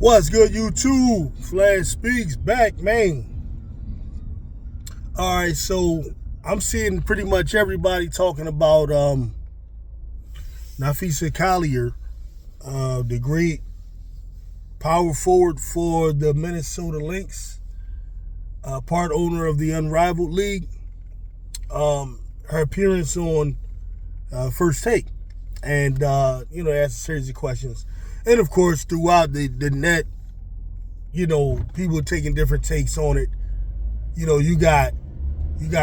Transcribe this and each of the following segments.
What's good, YouTube? Flash Speaks back, man. All right, so I'm seeing pretty much everybody talking about Napheesa Collier, the great power forward for the Minnesota Lynx, part owner of the Unrivaled League. Her appearance on First Take, and asked a series of questions. And of course, throughout the net, people taking different takes on it. You got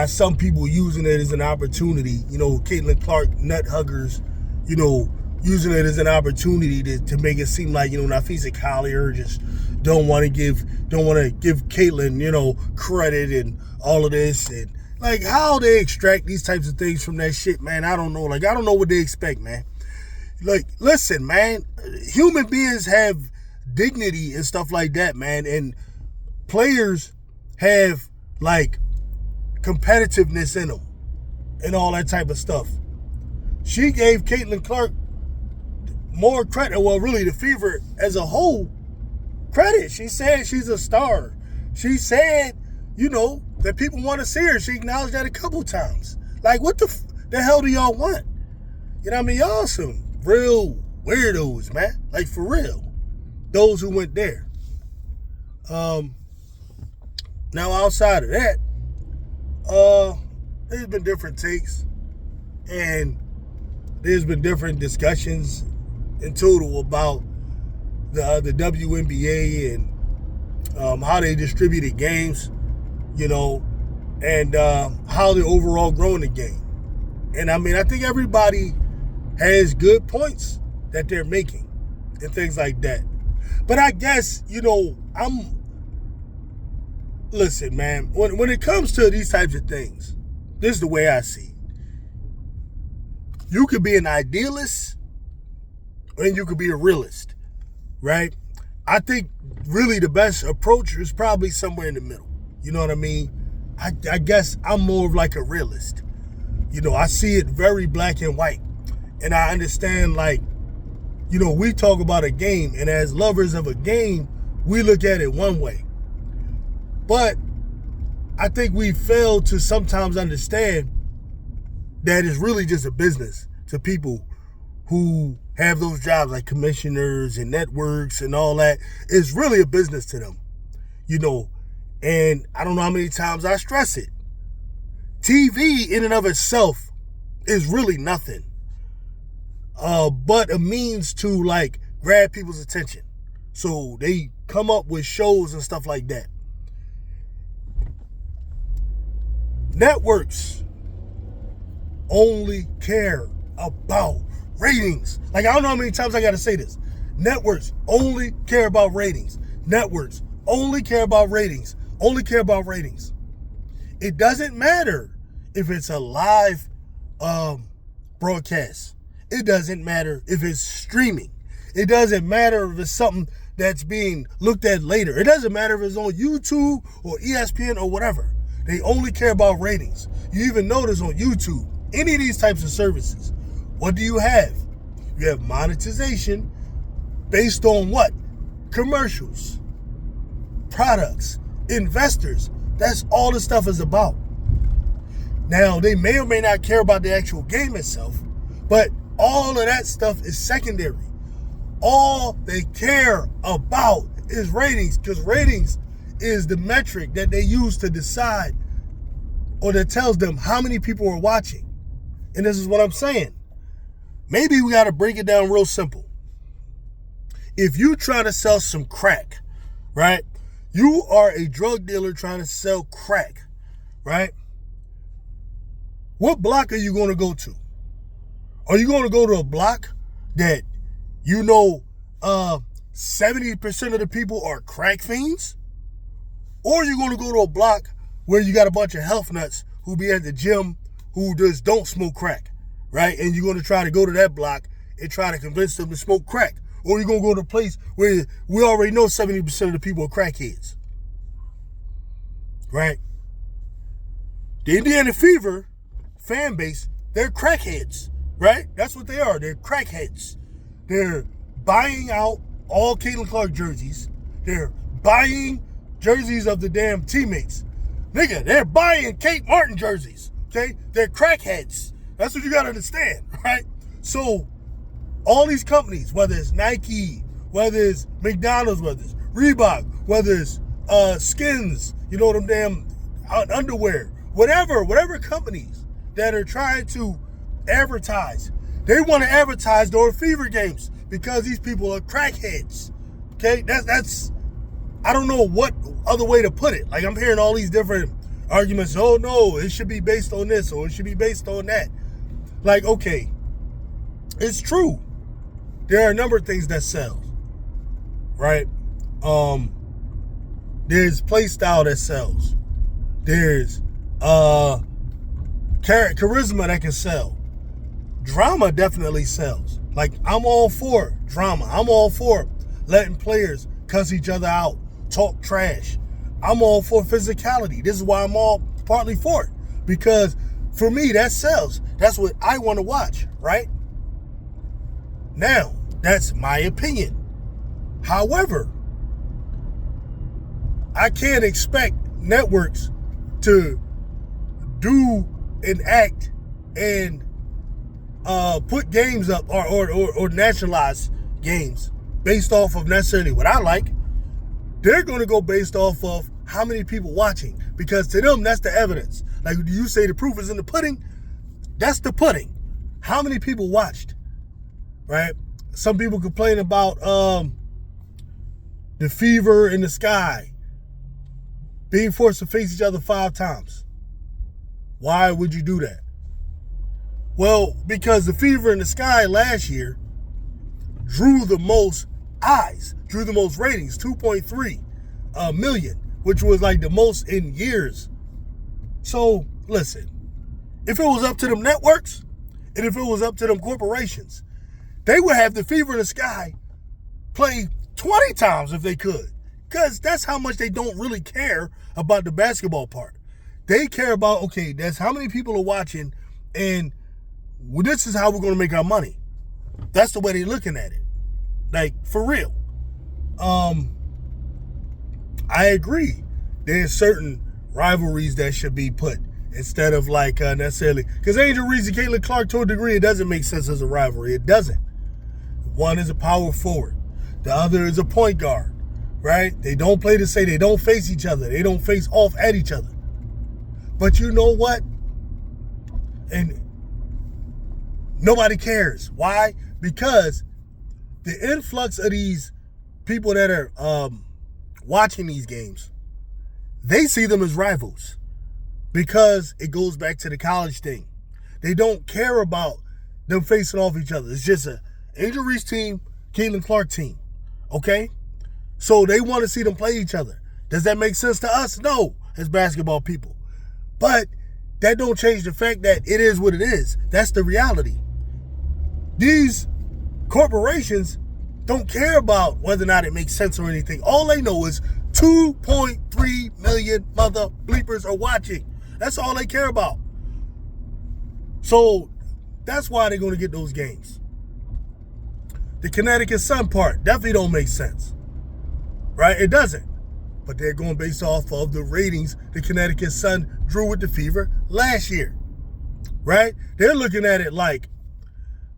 some people using it as an opportunity. Caitlin Clark nut huggers, using it as an opportunity to make it seem like Napheesa Collier just don't want to give Caitlin credit and all of this, and like how they extract these types of things from that shit, man. I don't know. I don't know what they expect, man. Listen, man, human beings have dignity and stuff like that, man. And players have, competitiveness in them and all that type of stuff. She gave Caitlin Clark more credit. Well, really, the Fever as a whole credit. She said she's a star. She said, that people want to see her. She acknowledged that a couple times. What the hell do y'all want? Y'all some real weirdos, man. For real. Those who went there. Now, outside of that, there's been different takes, and there's been different discussions in total about the WNBA and how they distributed games, and how they're overall growing the game. And I think everybody has good points that they're making and things like that. But I guess, listen, man, when it comes to these types of things, this is the way I see it. You could be an idealist and you could be a realist, right? I think really the best approach is probably somewhere in the middle. You know what I mean? I guess I'm more of a realist. I see it very black and white. And I understand, we talk about a game, and as lovers of a game, we look at it one way. But I think we fail to sometimes understand that it's really just a business to people who have those jobs like commissioners and networks and all that. It's really a business to them, and I don't know how many times I stress it. TV in and of itself is really nothing. But a means to grab people's attention. So they come up with shows and stuff like that. Networks only care about ratings. I don't know how many times I got to say this. Networks only care about ratings. Networks only care about ratings. Only care about ratings. It doesn't matter if it's a live broadcast. It doesn't matter if it's streaming. It doesn't matter if it's something that's being looked at later. It doesn't matter if it's on YouTube or ESPN or whatever. They only care about ratings. You even notice on YouTube, any of these types of services, what do you have? You have monetization based on what? Commercials, products, investors. That's all this stuff is about. Now, they may or may not care about the actual game itself, but all of that stuff is secondary. All they care about is ratings, because ratings is the metric that they use to decide, or that tells them how many people are watching. And this is what I'm saying. Maybe we got to break it down real simple. If you try to sell some crack, right? You are a drug dealer trying to sell crack, right? What block are you going to go to? Are you going to go to a block that 70% of the people are crack fiends? Or are you going to go to a block where you got a bunch of health nuts who be at the gym who just don't smoke crack, right? And you're going to try to go to that block and try to convince them to smoke crack? Or you're going to go to a place where we already know 70% of the people are crackheads, right? The Indiana Fever fan base, they're crackheads. Right? That's what they are. They're crackheads. They're buying out all Caitlin Clark jerseys. They're buying jerseys of the damn teammates. Nigga, they're buying Kate Martin jerseys, okay? They're crackheads. That's what you gotta understand, right? So, all these companies, whether it's Nike, whether it's McDonald's, whether it's Reebok, whether it's Skins, you know, them damn underwear, whatever companies that are trying to advertise, they want to advertise their fever games because these people are crackheads, okay? That's I don't know what other way to put it. Like, I'm hearing all these different arguments. Oh, no, it should be based on this or it should be based on that. Like, okay, it's true. There are a number of things that sell, right? There's play style that sells. There's charisma that can sell. Drama definitely sells. Like, I'm all for drama. I'm all for letting players cuss each other out, talk trash. I'm all for physicality. This is why I'm all partly for it. Because for me, that sells. That's what I want to watch, right? Now, that's my opinion. However, I can't expect networks to do and act and put games up or nationalize games based off of necessarily what I like. They're going to go based off of how many people watching, because to them, that's the evidence. Like, you say the proof is in the pudding, that's the pudding. How many people watched, right? Some people complain about the fever in the sky being forced to face each other 5 times. Why would you do that? Well, because the fever in the sky last year drew the most eyes, drew the most ratings, 2.3 million, which was like the most in years. So, listen, if it was up to them networks and if it was up to them corporations, they would have the fever in the sky play 20 times if they could, because that's how much they don't really care about the basketball part. They care about, okay, that's how many people are watching, and this is how we're going to make our money. That's the way they're looking at it. Like, for real. I agree. There's certain rivalries that should be put instead of like necessarily, because Angel Reese and Caitlin Clark, to a degree, it doesn't make sense as a rivalry. It doesn't. One is a power forward. The other is a point guard, right? They don't play to say, they don't face each other. They don't face off at each other. But you know what? And nobody cares. Why? Because the influx of these people that are watching these games, they see them as rivals, because it goes back to the college thing. They don't care about them facing off each other. It's just a Angel Reese team, Caitlin Clark team, okay? So they want to see them play each other. Does that make sense to us? No, as basketball people. But that don't change the fact that it is what it is. That's the reality. These corporations don't care about whether or not it makes sense or anything. All they know is 2.3 million mother bleepers are watching. That's all they care about. So that's why they're going to get those games. The Connecticut Sun part definitely don't make sense, right? It doesn't. But they're going based off of the ratings the Connecticut Sun drew with the Fever last year, right? They're looking at it like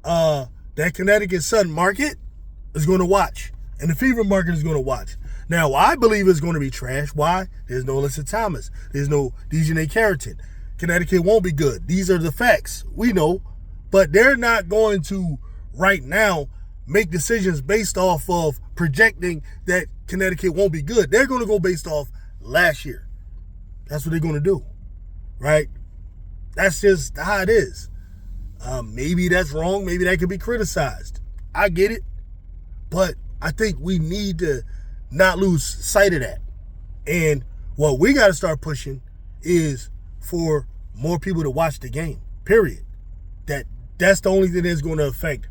that Connecticut Sun market is going to watch, and the Fever market is going to watch. Now, I believe it's going to be trash. Why? There's no Alyssa Thomas. There's no Dejanay Carrington. Connecticut won't be good. These are the facts. We know. But they're not going to, right now, make decisions based off of projecting that Connecticut won't be good. They're going to go based off last year. That's what they're going to do, right? That's just how it is. Maybe that's wrong. Maybe that could be criticized. I get it. But I think we need to not lose sight of that. And what we got to start pushing is for more people to watch the game, period. That's the only thing that's going to affect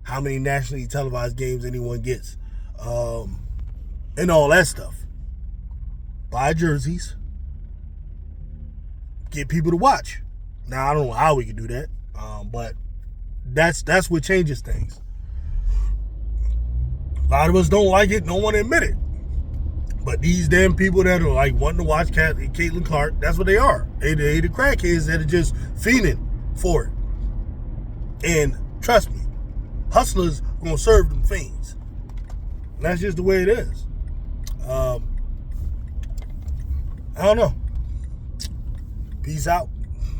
how many nationally televised games anyone gets, and all that stuff. Buy jerseys, get people to watch. Now, I don't know how we can do that, but that's what changes things. A lot of us don't like it, don't want to admit it. But these damn people that are like wanting to watch Caitlin Clark, that's what they are. They the crackheads that are just fiending for it. And trust me, hustlers are going to serve them fiends. And that's just the way it is. I don't know. Peace out.